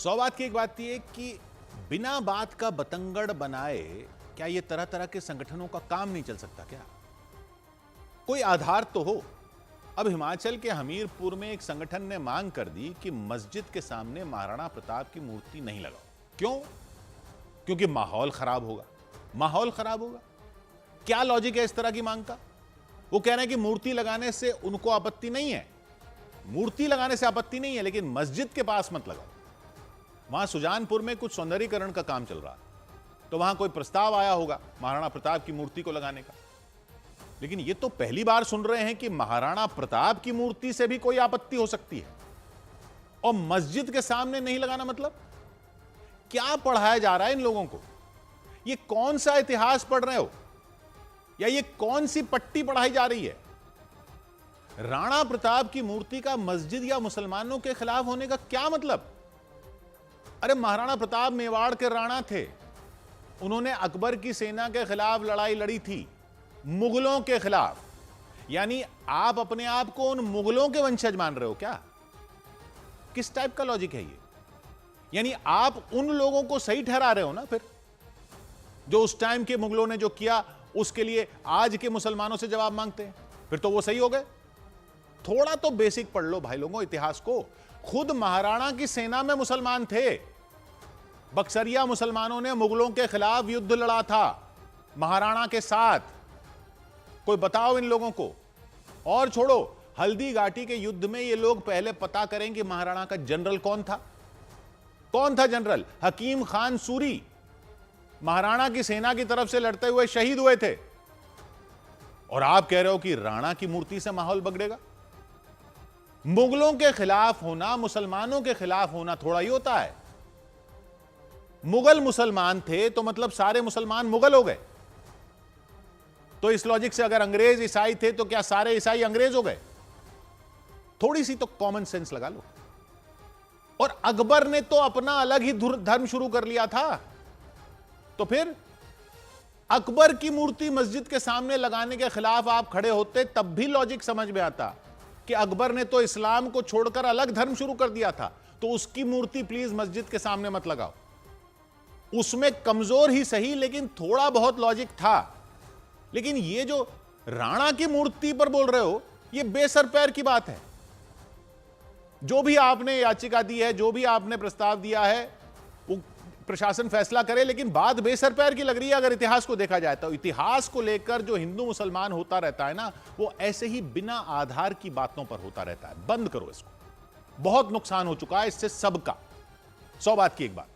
100 बात की एक बात यह कि बिना बात का बतंगड़ बनाए क्या ये तरह तरह के संगठनों का काम नहीं चल सकता क्या? कोई आधार तो हो। अब हिमाचल के हमीरपुर में एक संगठन ने मांग कर दी कि मस्जिद के सामने महाराणा प्रताप की मूर्ति नहीं लगाओ। क्यों? क्योंकि माहौल खराब होगा। माहौल खराब होगा। क्या लॉजिक है इस तरह की मांग का? वो कह रहे हैं कि मूर्ति लगाने से उनको आपत्ति नहीं है, मूर्ति लगाने से आपत्ति नहीं है, लेकिन मस्जिद के पास मत लगाओ। वहां सुजानपुर में कुछ सौंदर्यीकरण का काम चल रहा है, तो वहां कोई प्रस्ताव आया होगा महाराणा प्रताप की मूर्ति को लगाने का। लेकिन ये तो पहली बार सुन रहे हैं कि महाराणा प्रताप की मूर्ति से भी कोई आपत्ति हो सकती है और मस्जिद के सामने नहीं लगाना। मतलब क्या पढ़ाया जा रहा है इन लोगों को? ये कौन सा इतिहास पढ़ रहे हो या ये कौन सी पट्टी पढ़ाई जा रही है? राणा प्रताप की मूर्ति का मस्जिद या मुसलमानों के खिलाफ होने का क्या मतलब? अरे महाराणा प्रताप मेवाड़ के राणा थे, उन्होंने अकबर की सेना के खिलाफ लड़ाई लड़ी थी, मुगलों के खिलाफ। यानी आप अपने आप को उन मुगलों के वंशज मान रहे हो क्या? किस टाइप का लॉजिक है ये? यानी आप उन लोगों को सही ठहरा रहे हो ना फिर, जो उस टाइम के मुगलों ने जो किया उसके लिए आज के मुसलमानों से जवाब मांगते हैं, फिर तो वो सही हो गए। थोड़ा तो बेसिक पढ़ लो भाई लोगों इतिहास को। खुद महाराणा की सेना में मुसलमान थे, बक्सरिया मुसलमानों ने मुगलों के खिलाफ युद्ध लड़ा था महाराणा के साथ। कोई बताओ इन लोगों को। और छोड़ो, हल्दी घाटी के युद्ध में ये लोग पहले पता करें कि महाराणा का जनरल कौन था। कौन था जनरल? हकीम खान सूरी महाराणा की सेना की तरफ से लड़ते हुए शहीद हुए थे। और आप कह रहे हो कि राणा की मूर्ति से माहौल बिगड़ेगा? मुगलों के खिलाफ होना, मुसलमानों के खिलाफ होना थोड़ा ही होता है। मुगल मुसलमान थे तो मतलब सारे मुसलमान मुगल हो गए? तो इस लॉजिक से अगर अंग्रेज ईसाई थे तो क्या सारे ईसाई अंग्रेज हो गए? थोड़ी सी तो कॉमन सेंस लगा लो। और अकबर ने तो अपना अलग ही धर्म शुरू कर लिया था, तो फिर अकबर की मूर्ति मस्जिद के सामने लगाने के खिलाफ आप खड़े होते तब भी लॉजिक समझ में आता कि अकबर ने तो इस्लाम को छोड़कर अलग धर्म शुरू कर दिया था, तो उसकी मूर्ति प्लीज मस्जिद के सामने मत लगाओ। उसमें कमजोर ही सही लेकिन थोड़ा बहुत लॉजिक था। लेकिन ये जो राणा की मूर्ति पर बोल रहे हो, ये बेसर पैर की बात है। जो भी आपने याचिका दी है, जो भी आपने प्रस्ताव दिया है, वो प्रशासन फैसला करे, लेकिन बात बेसर पैर की लग रही है अगर इतिहास को देखा जाए तो। इतिहास को लेकर जो हिंदू मुसलमान होता रहता है ना, वो ऐसे ही बिना आधार की बातों पर होता रहता है। बंद करो इसको, बहुत नुकसान हो चुका है इससे सबका। 100 बात की एक बात।